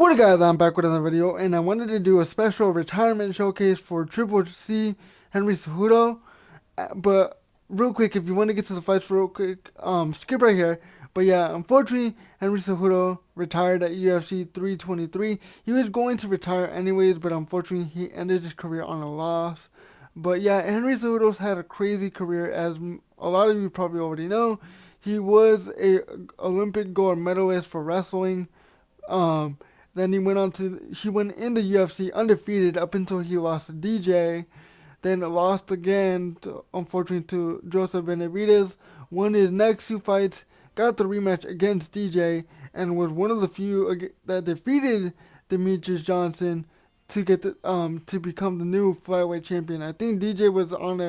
What up, guys, I'm back with another video, and I wanted to do a special retirement showcase for Triple C Henry Cejudo. But real quick, if you want to get to the fights real quick, skip right here. But yeah, unfortunately, Henry Cejudo retired at UFC 323. He was going to retire anyways, but unfortunately, he ended his career on a loss. But yeah, Henry Cejudo's had a crazy career, as a lot of you probably already know. He was a Olympic gold medalist for wrestling. Um, then he went in the UFC undefeated up until he lost to DJ. Then lost again, unfortunately, to Joseph Benavidez. Won his next two fights, got the rematch against DJ, and was one of the few that defeated Demetrius Johnson to get to become the new flyweight champion. I think DJ was on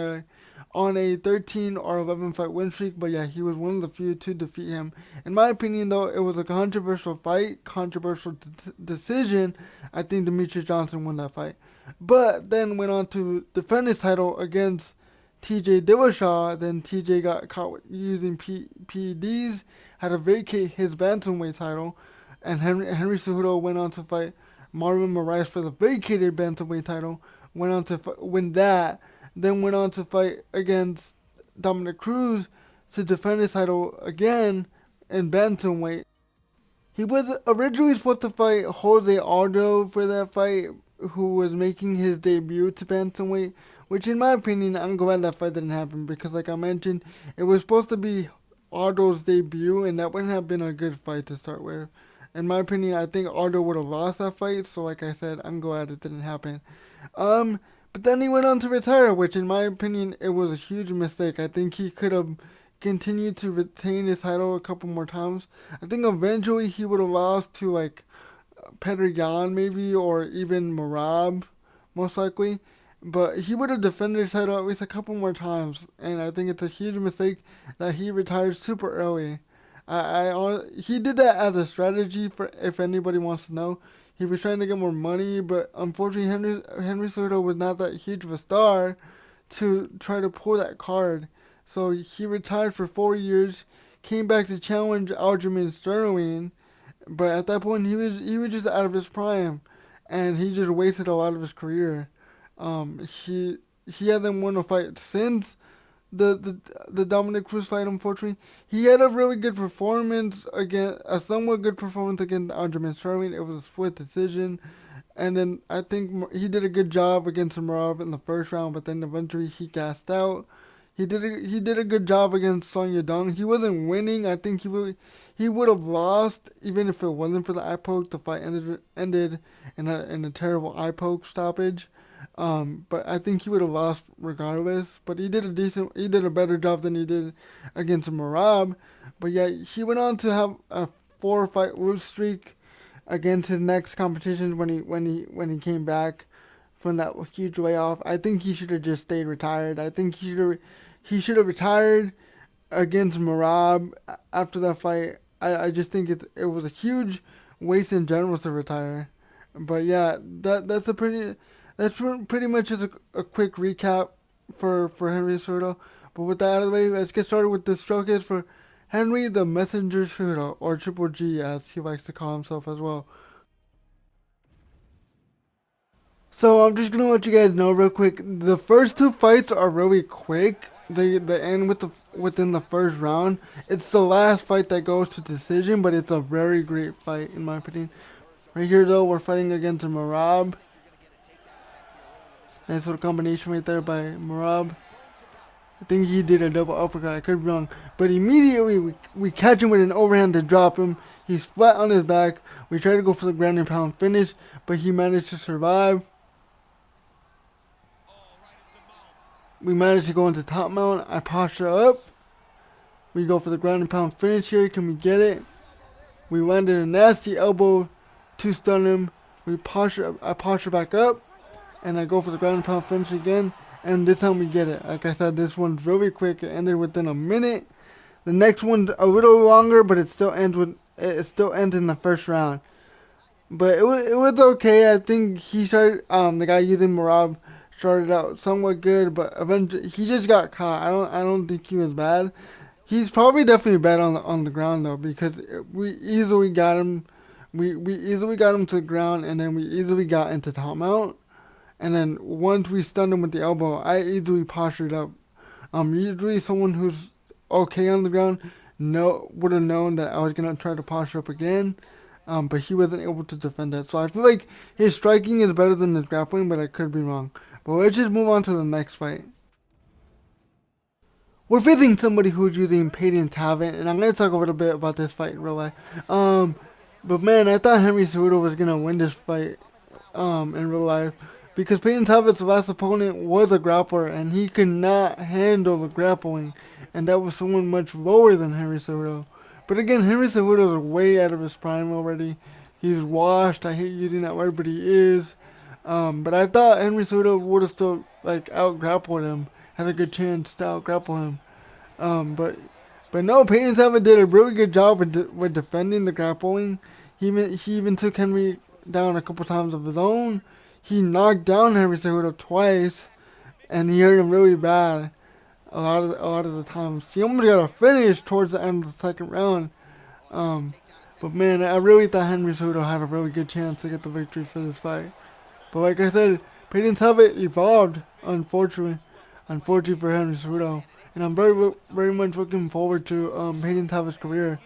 a 13 or 11 fight win streak, but yeah, he was one of the few to defeat him. In my opinion, though, it was a controversial fight, controversial decision. I think Demetrius Johnson won that fight, but then went on to defend his title against TJ Dillashaw. Then TJ got caught using PEDs, had to vacate his bantamweight title, and Henry Cejudo went on to fight Marvin Moraes for the vacated bantamweight title. Went on to win that. Then went on to fight against Dominic Cruz to defend his title again in bantamweight. He was originally supposed to fight Jose Aldo for that fight, who was making his debut to bantamweight, which in my opinion, I'm glad that fight didn't happen, because like I mentioned, it was supposed to be Aldo's debut, and that wouldn't have been a good fight to start with. In my opinion, I think Aldo would have lost that fight, so like I said, I'm glad it didn't happen. But then he went on to retire, which in my opinion, it was a huge mistake. I think he could have continued to retain his title a couple more times. I think eventually he would have lost to like Petr Yan maybe, or even Merab, most likely. But he would have defended his title at least a couple more times, and I think it's a huge mistake that he retired super early. He did that as a strategy, for if anybody wants to know. He was trying to get more money, but unfortunately Henry Cejudo was not that huge of a star to try to pull that card. So he retired for 4 years, came back to challenge Aljamain Sterling, but at that point he was just out of his prime, and he just wasted a lot of his career. He hasn't won a fight since the Dominic Cruz fight. Unfortunately, he had a really good performance against a somewhat good performance against Aljamain Sterling. It was a split decision, and then I think he did a good job against Merab in the first round, but then eventually he gassed out. He did a good job against Song Yadong. He wasn't winning. I think he would have lost even if it wasn't for the eye poke. The fight ended in a terrible eye poke stoppage. But I think he would have lost regardless. But he did a better job than he did against Merab. But yeah, he went on to have a 4-fight lose streak against his next competitions when he came back from that huge layoff. I think he should have just stayed retired. I think he should have retired against Merab after that fight. I just think it was a huge waste in general to retire. But yeah, that's pretty much just a quick recap for Henry Cejudo. But with that out of the way, let's get started with this showcase for Henry the Messenger Cejudo, or Triple G as he likes to call himself as well. So I'm just gonna let you guys know real quick. The first two fights are really quick. They end within the first round. It's the last fight that goes to decision, but it's a very great fight in my opinion. Right here though, we're fighting against Merab. Nice little combination right there by Merab. I think he did a double uppercut. I could be wrong, but immediately we catch him with an overhand to drop him. He's flat on his back. We try to go for the ground and pound finish, but he managed to survive. We managed to go into top mount. I posture up. We go for the ground and pound finish here. Can we get it? We landed a nasty elbow to stun him. I posture back up, and I go for the ground and pound finish again. And this time we get it. Like I said, this one's really quick. It ended within a minute. The next one's a little longer, but it still ends in the first round. But it was okay. I think he started the guy using Merab started out somewhat good, but eventually he just got caught. I don't think he was bad. He's probably definitely bad on the ground though, because we easily got him We easily got him to the ground, and then we easily got into top mount. And then once we stunned him with the elbow, I easily postured up. Usually someone who's okay on the ground would have known that I was gonna try to posture up again. But he wasn't able to defend that. So I feel like his striking is better than his grappling, but I could be wrong. But let's just move on to the next fight. We're facing somebody who's using Peyton Talbot, and I'm gonna talk a little bit about this fight in real life. But man, I thought Henry Cejudo was gonna win this fight in real life, because Peyton Talbot's last opponent was a grappler and he could not handle the grappling, and that was someone much lower than Henry Cejudo. But again, Henry Cejudo is way out of his prime already. He's washed. I hate using that word, but he is. But I thought Henry Cejudo would have still like out grappled him, had a good chance to out grapple him. But no, Peyton Talbot did a really good job with defending the grappling. He even took Henry down a couple times of his own. He knocked down Henry Cejudo twice, and he hurt him really bad. A lot of the times, he almost got a finish towards the end of the second round. But man, I really thought Henry Cejudo had a really good chance to get the victory for this fight. But like I said, Peyton Talbot evolved, unfortunately for Henry Cejudo, and I'm very much looking forward to Peyton Talbot's career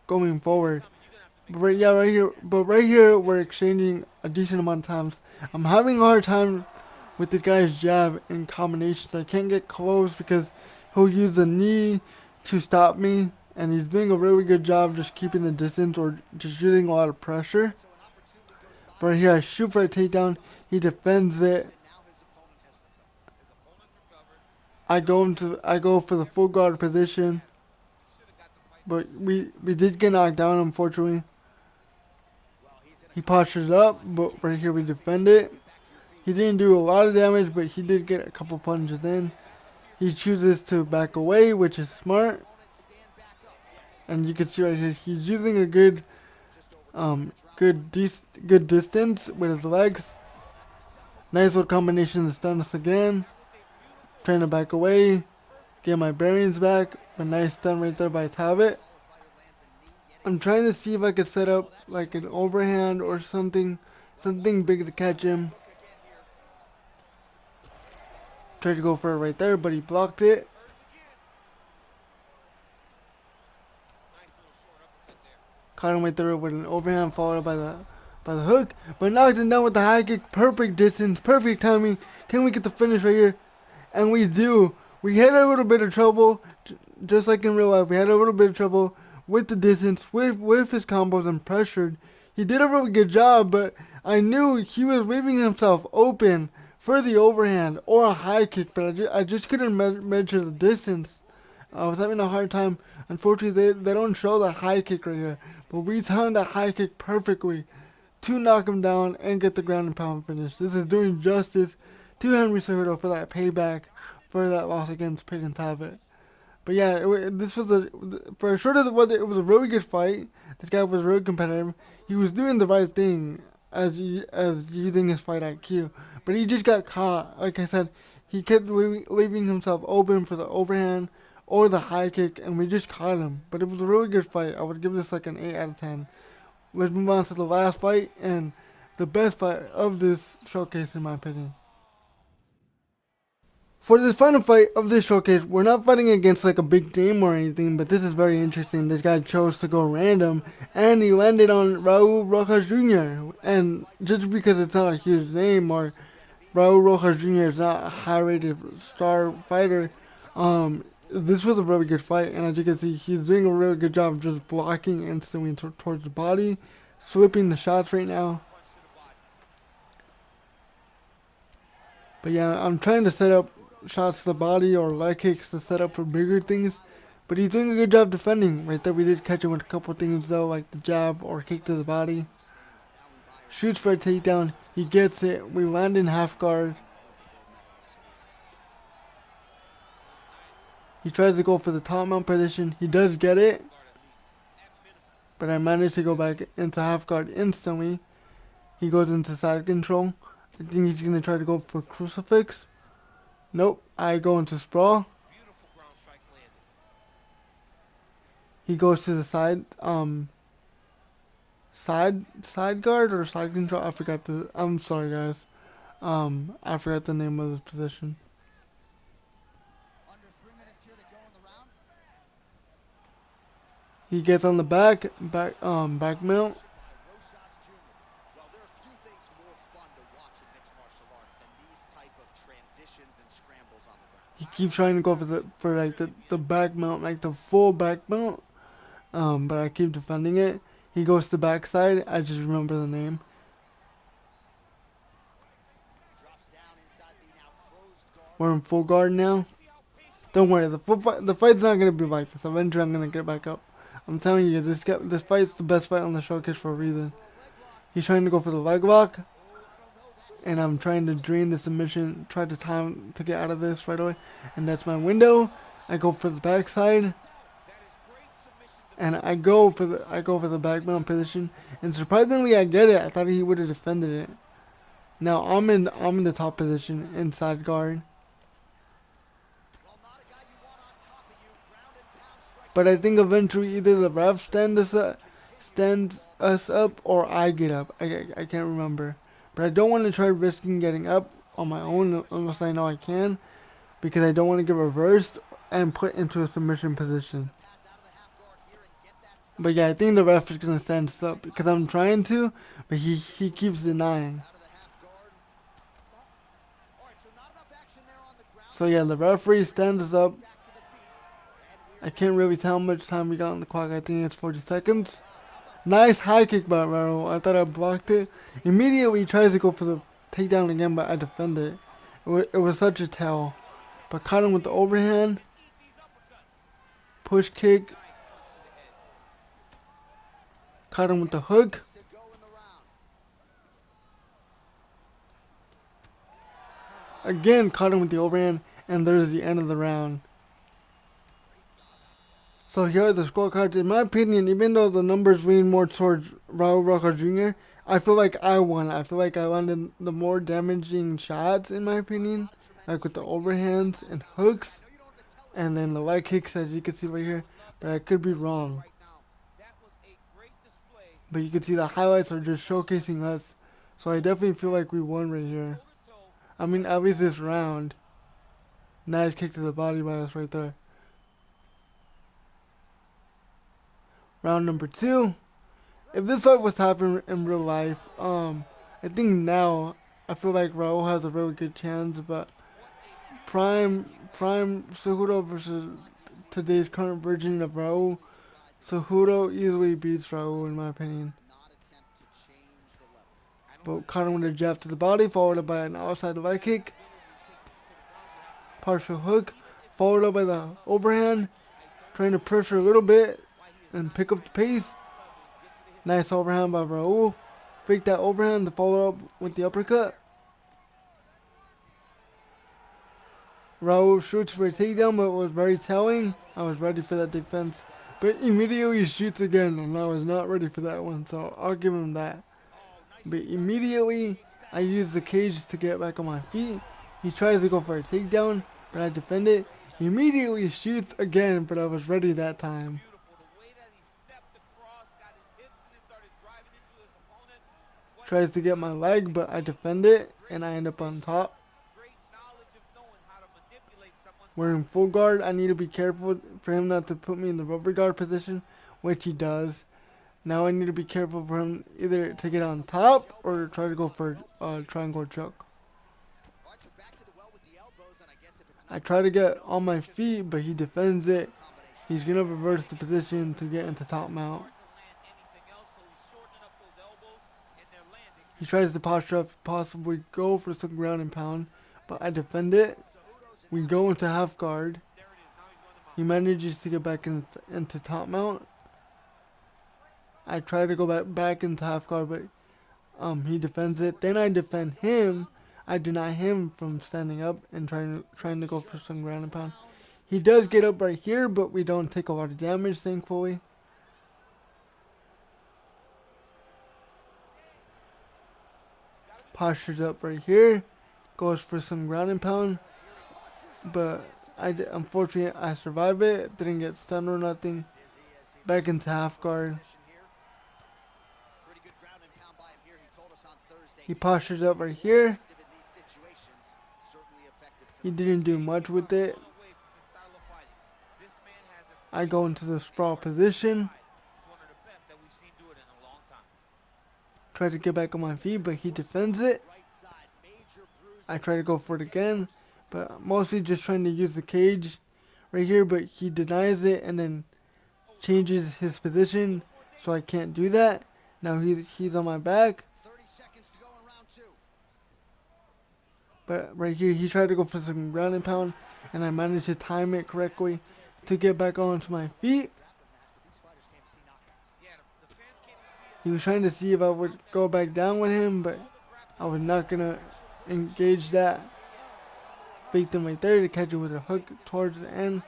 going forward. Right here, we're exchanging a decent amount of times. I'm having a hard time with this guy's jab in combinations. I can't get close because he'll use the knee to stop me, and he's doing a really good job just keeping the distance or just using a lot of pressure. But right here, I shoot for a takedown. He defends it. I go for the full guard position, but we did get knocked down, unfortunately. He postures up, but right here we defend it. He didn't do a lot of damage, but he did get a couple punches in. He chooses to back away, which is smart. And you can see right here, he's using a good distance with his legs. Nice little combination to stun us again. Trying to back away, get my bearings back. A nice stun right there by Talbot. I'm trying to see if I could set up like an overhand or something big to catch him. Tried to go for it right there, but he blocked it. Caught him right there with an overhand followed by the hook, but knocked him down with the high kick. Perfect distance, perfect timing. Can we get the finish right here? And we do. We had a little bit of trouble, just like in real life. We had a little bit of trouble with the distance, with his combos and pressured. He did a really good job, but I knew he was leaving himself open for the overhand or a high kick, but I just couldn't measure the distance. I was having a hard time. Unfortunately, they don't show the high kick right here, but we timed that high kick perfectly to knock him down and get the ground and pound finish. This is doing justice to Henry Cejudo for that payback for that loss against Peyton Talbot. But yeah, this was for sure it was a really good fight. This guy was really competitive. He was doing the right thing as using his fight IQ, but he just got caught. Like I said, he kept leaving himself open for the overhand or the high kick, and we just caught him. But it was a really good fight. I would give this like an 8 out of 10. Let's move on to the last fight and the best fight of this showcase, in my opinion. For this final fight of this showcase, we're not fighting against like a big name or anything, but this is very interesting. This guy chose to go random, and he landed on Raul Rojas Jr. And just because it's not a huge name, or Raul Rojas Jr. is not a high-rated star fighter, this was a really good fight. And as you can see, he's doing a really good job of just blocking instantly towards the body, slipping the shots right now. But yeah, I'm trying to set up shots to the body or leg kicks to set up for bigger things, but he's doing a good job defending. Right there, we did catch him with a couple things though, like the jab or kick to the body. Shoots for a takedown, he gets it. We land in half guard. He tries to go for the top mount position. He does get it, but I managed to go back into half guard instantly. He goes into side control. I think he's gonna try to go for crucifix. Nope, I go into sprawl. He goes to the side. side guard or side control. I forgot the. I'm sorry, guys. I forgot the name of this position. He gets on the back mount. He keeps trying to go for like the back mount, like the full back mount. But I keep defending it. He goes to backside. I just remember the name. We're in full guard now. Don't worry, the fight's not gonna be like this. Eventually, I'm gonna get back up. I'm telling you, this fight's the best fight on the showcase for a reason. He's trying to go for the leg lock, and I'm trying to drain the submission. Try to time to get out of this right away, and that's my window. I go for the backside, and I go for the back mount position, and surprisingly, I get it. I thought he would have defended it. Now I'm in the top position inside guard. But I think eventually either the ref stands us up or I get up. I can't remember. But I don't want to try risking getting up on my own unless I know I can. Because I don't want to get reversed and put into a submission position. But yeah, I think the ref is going to stand us up. Because I'm trying to, but he keeps denying. So yeah, the referee stands us up. I can't really tell how much time we got on the clock. I think it's 40 seconds. Nice high kick by Raul. I thought I blocked it. Immediately he tries to go for the takedown again, but I defend it. It was such a tell. But caught him with the overhand. Push kick. Caught him with the hook. Again, caught him with the overhand. And there's the end of the round. So here are the scorecards. In my opinion, even though the numbers lean more towards Raul Roca Jr., I feel like I won. I feel like I landed the more damaging shots, in my opinion. Like with the overhands and hooks. And then the leg kicks, as you can see right here. But I could be wrong. But you can see the highlights are just showcasing us. So I definitely feel like we won right here. I mean, at least this round. Nice kick to the body by us right there. Round number 2. If this fight was happening in real life, I think now I feel like Raul has a really good chance, but prime Cejudo versus today's current version of Raul, Cejudo easily beats Raul in my opinion. But caught him with a jab to the body, followed up by an outside leg kick, partial hook, followed up by the overhand, trying to pressure a little bit and pick up the pace. Nice overhand by Raul. Fake that overhand to follow up with the uppercut. Raul shoots for a takedown, but it was very telling. I was ready for that defense. But immediately he shoots again, and I was not ready for that one, so I'll give him that. But immediately, I use the cage to get back on my feet. He tries to go for a takedown, but I defend it. He immediately shoots again, but I was ready that time. Tries to get my leg, but I defend it, and I end up on top. We're in full guard. I need to be careful for him not to put me in the rubber guard position, which he does. Now I need to be careful for him either to get on top or try to go for a triangle choke. I try to get on my feet, but he defends it. He's going to reverse the position to get into top mount. He tries to posture up, possibly go for some ground and pound, but I defend it. We go into half guard. He manages to get back into top mount. I try to go back into half guard, but he defends it. Then I defend him. I deny him from standing up and trying to go for some ground and pound. He does get up right here, but we don't take a lot of damage, thankfully. Postures up right here. Goes for some ground and pound. But unfortunately, I survived it. Didn't get stunned or nothing. Back into half guard. He postures up right here. He didn't do much with it. I go into the sprawl position. Try to get back on my feet, but he defends it. I try to go for it again, but mostly just trying to use the cage right here, but he denies it and then changes his position, so I can't do that. Now he's on my back. But right here, he tried to go for some ground and pound, and I managed to time it correctly to get back onto my feet. He was trying to see if I would go back down with him, but I was not going to engage that. Faked him right there to catch it with a hook towards the end.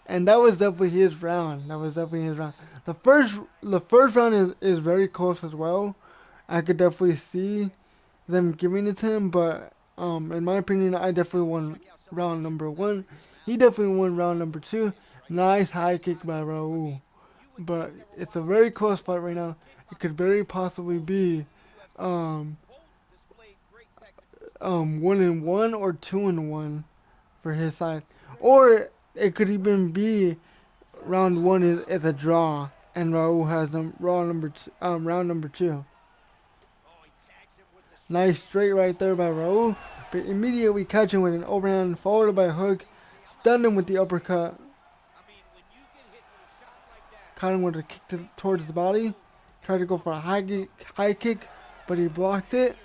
And that was definitely his round. The first round is very close as well. I could definitely see them giving it to him, but in my opinion, I definitely won round number 1. He definitely won round number 2. Nice high kick by Raul. But it's a very close fight right now. It could very possibly be 1-1 or 2-1 for his side, or it could even be round 1 is a draw and Raul has round number 2. Nice straight right there by Raul, but immediately catch him with an overhand followed by a hook, stunned him with the uppercut. Caught him with a kick towards the body. Tried to go for a high kick, but he blocked it.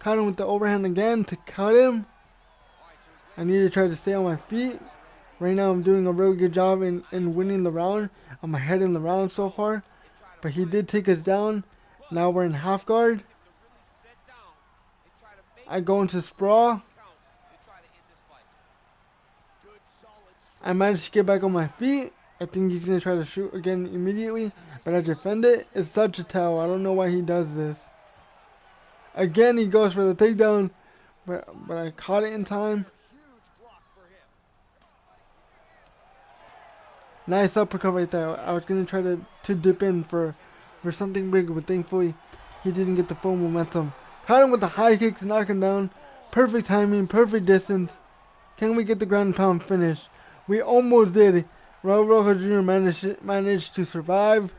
Caught him with the overhand again to cut him. I need to try to stay on my feet. Right now I'm doing a really good job in winning the round. I'm ahead in the round so far. But he did take us down. Now we're in half guard. I go into sprawl. I managed to get back on my feet. I think he's going to try to shoot again immediately, but I defend it. It's such a tell. I don't know why he does this. Again, he goes for the takedown, but I caught it in time. Nice uppercut right there. I was going to try to dip in for something big, but thankfully he didn't get the full momentum. Caught him with the high kick to knock him down. Perfect timing, perfect distance. Can we get the ground and pound finish? We almost did. Raul Rojo Jr. managed to survive.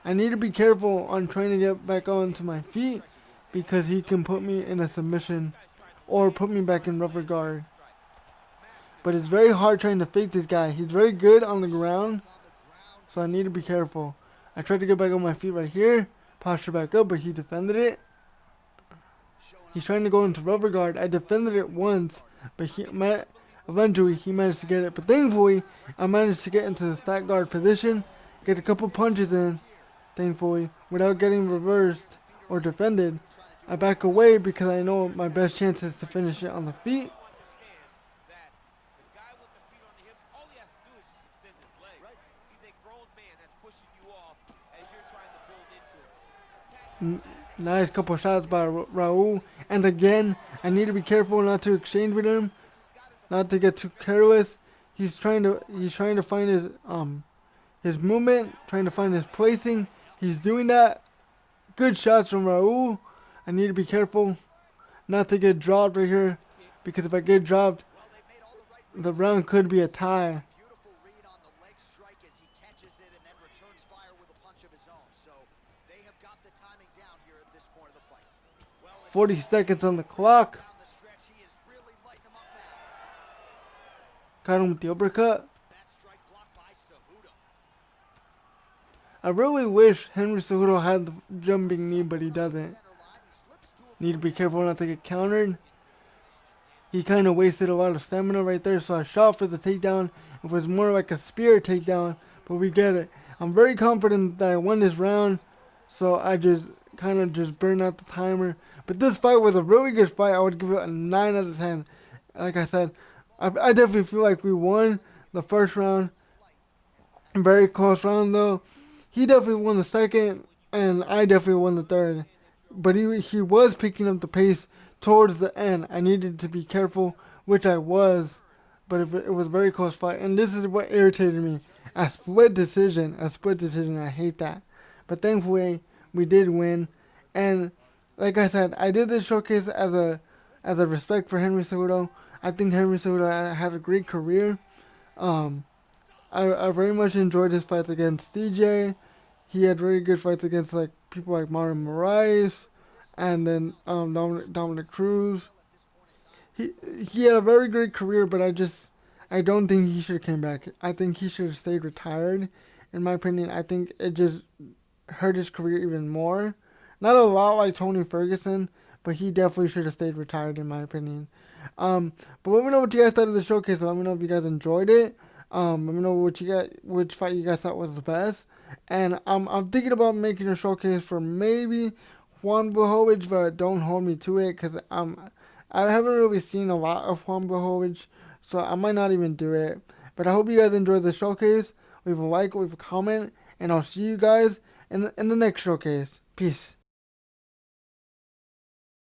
I need to be careful on trying to get back onto my feet because he can put me in a submission or put me back in rubber guard. But it's very hard trying to fake this guy. He's very good on the ground, so I need to be careful. I tried to get back on my feet right here, posture back up, but he defended it. He's trying to go into rubber guard. I defended it once, but eventually he managed to get it. But thankfully, I managed to get into the stack guard position, get a couple punches in, thankfully, without getting reversed or defended. I back away because I know my best chance is to finish it on the feet. Nice couple shots by Raul. And again, I need to be careful not to exchange with him, not to get too careless. He's trying to find his movement, trying to find his placing. He's doing that. Good shots from Raul. I need to be careful not to get dropped right here, because if I get dropped, the round could be a tie. 40 seconds on the clock. Got him with the uppercut. I really wish Henry Cejudo had the jumping knee, but he doesn't. Need to be careful not to get countered. He kind of wasted a lot of stamina right there, so I shot for the takedown. It was more like a spear takedown, but we get it. I'm very confident that I won this round, so I just kind of just burned out the timer. But this fight was a really good fight. I would give it a 9 out of 10. Like I said, I definitely feel like we won the first round. Very close round though. He definitely won the second, and I definitely won the third. But he was picking up the pace towards the end. I needed to be careful, which I was. But it was a very close fight. And this is what irritated me. A split decision. I hate that. But thankfully, we did win. And like I said, I did this showcase as a respect for Henry Cejudo. I think Henry Cejudo had a great career. Um, I very much enjoyed his fights against DJ. He had very good fights against like people like Martin Moraes, and then Dominic Cruz. He he had a very great career, but I don't think he should have came back. I think he should have stayed retired. In my opinion, I think it just hurt his career even more. Not a lot like Tony Ferguson, but he definitely should have stayed retired in my opinion. But let me know what you guys thought of the showcase. Let me know if you guys enjoyed it. Let me know which fight you guys thought was the best. And I'm thinking about making a showcase for maybe Juan Blachowicz, but don't hold me to it because I haven't really seen a lot of Juan Blachowicz, so I might not even do it. But I hope you guys enjoyed the showcase. Leave a like, leave a comment, and I'll see you guys in the next showcase. Peace.